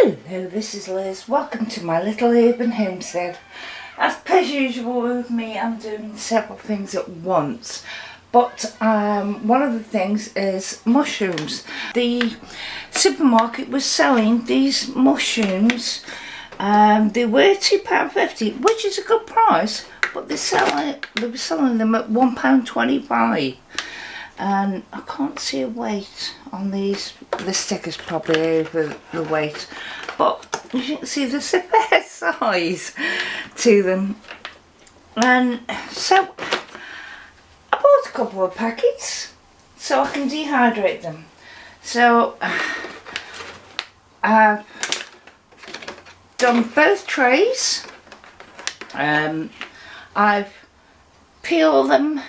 Hello, this is Liz. Welcome to my little urban homestead. As per usual with me, I'm doing several things at once. But one of the things is mushrooms. The supermarket was selling these mushrooms. They were £2.50, which is a good price. But they were selling them at £1.25. And I can't see a weight on these. The sticker's probably over the weight, but you can see there's a fair size to them. And so I bought a couple of packets so I can dehydrate them. So I've done both trays. I've peeled them.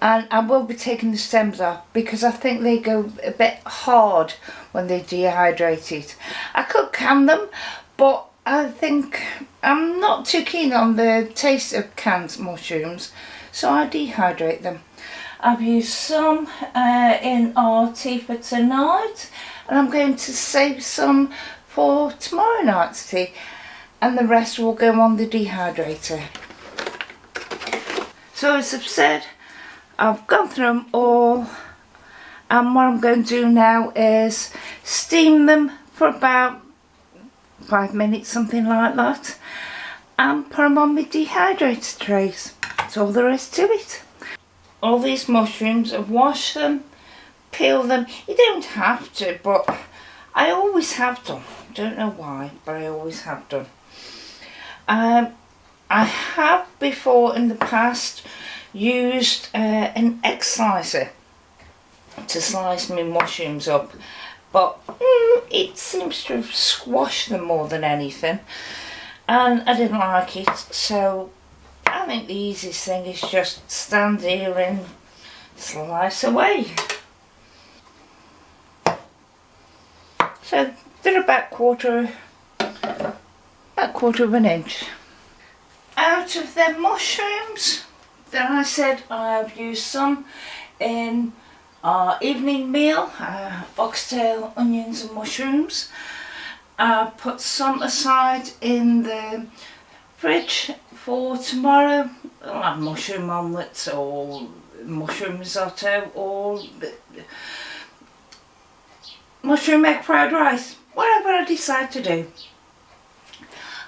And I will be taking the stems off because I think they go a bit hard when they're dehydrated. I could can them, but I think I'm not too keen on the taste of canned mushrooms, so I dehydrate them. I've used some in our tea for tonight, and I'm going to save some for tomorrow night's tea, and the rest will go on the dehydrator. So as I've said, I've gone through them all, and what I'm going to do now is steam them for about 5 minutes, something like that, and put them on my dehydrator trays. That's all there is to it. All these mushrooms, I've washed them, peeled them. You don't have to, but I always have done. Don't know why, but I always have done. I have before in the past used an egg slicer to slice my mushrooms up, but it seems to have squashed them more than anything, and I didn't like it. So I think the easiest thing is just stand here and slice away. So they're about quarter of an inch. Out of them mushrooms, then I said I've used some in our evening meal, oxtail, onions and mushrooms. I put some aside in the fridge for tomorrow. I'll have mushroom omelettes or mushroom risotto or mushroom egg fried rice, whatever I decide to do.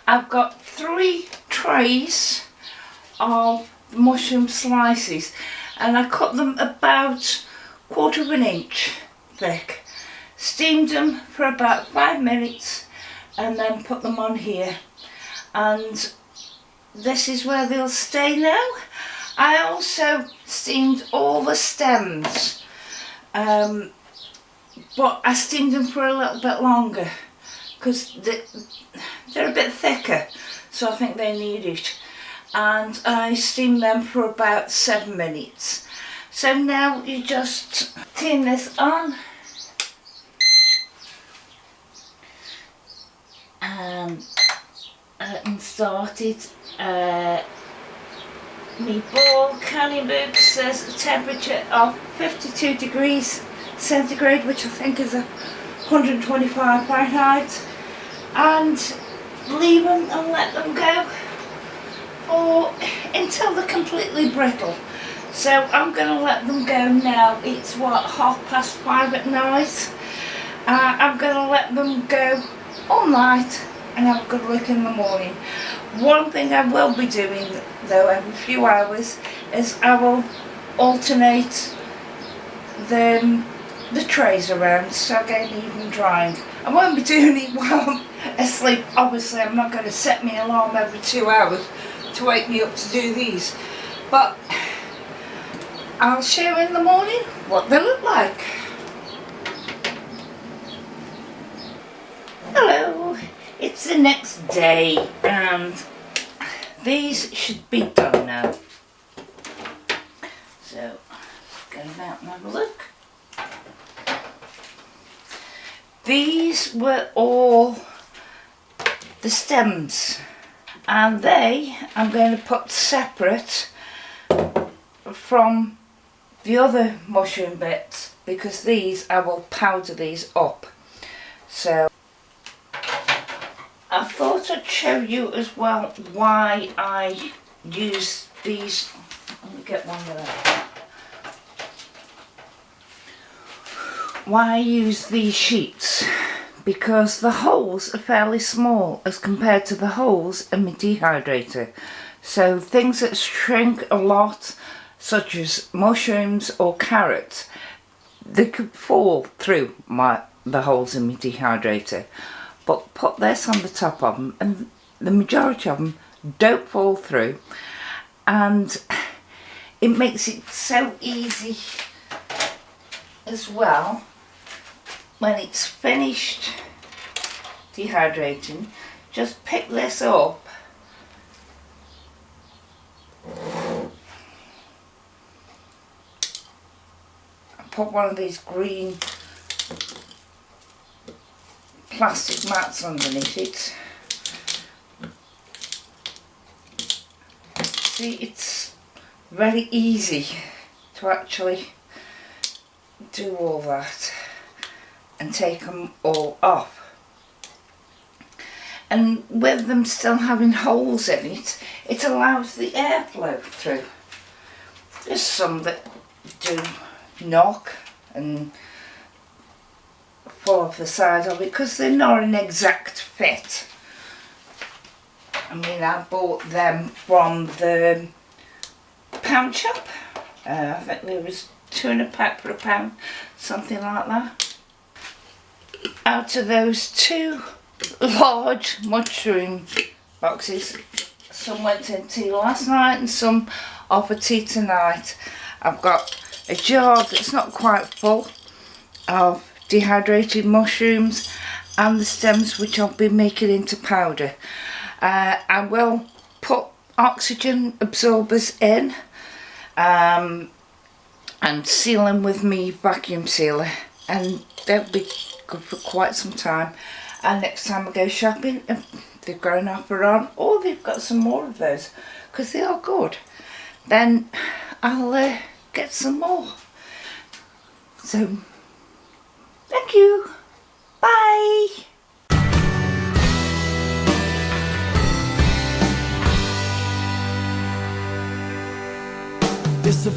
I've got 3 trays of mushroom slices, and I cut them about quarter of an inch thick, steamed them for about 5 minutes, and then put them on here, and this is where they'll stay now. I also steamed all the stems, but I steamed them for a little bit longer because they're a bit thicker, so I think they need it. And I steam them for about 7 minutes. So now you just turn this on and started. My bowl canning book says a temperature of 52 degrees centigrade, which I think is 125 Fahrenheit, and leave them and let them go or until they're completely brittle. So I'm going to let them go now. It's what, 5:30 at night. I'm going to let them go all night and have a good look in the morning. One thing I will be doing though every few hours is I will alternate the trays around so I get even drying. I won't be doing it while I'm asleep. Obviously I'm not going to set my alarm every 2 hours to wake me up to do these, but I'll show you in the morning what they look like. Hello, it's the next day and these should be done now. So let's go out and have a look. These were all the stems, and I'm going to put separate from the other mushroom bits because these I will powder these up. So I thought I'd show you as well why I use these. Let me get one of them. Why I use these sheets, because the holes are fairly small as compared to the holes in my dehydrator. So things that shrink a lot, such as mushrooms or carrots, they could fall through the holes in my dehydrator. But put this on the top of them and the majority of them don't fall through, and it makes it so easy as well when it's finished dehydrating. Just pick this up and put one of these green plastic mats underneath it. See, it's very easy to actually do all that and take them all off. And with them still having holes in it, it allows the airflow through. There's some that do knock and fall off the side of it because they're not an exact fit. I mean, I bought them from the pound shop. I think there was 2 in a pack for £1, something like that. Out of those 2 large mushroom boxes, some went in tea last night and some are for tea tonight. I've got a jar that's not quite full of dehydrated mushrooms and the stems, which I'll be making into powder. I will put oxygen absorbers in and seal them with me vacuum sealer, and they'll be good for quite some time. And next time I go shopping, if they've got an offer on or they've got some more of those, because they are good, then I'll get some more. So thank you, bye. It's a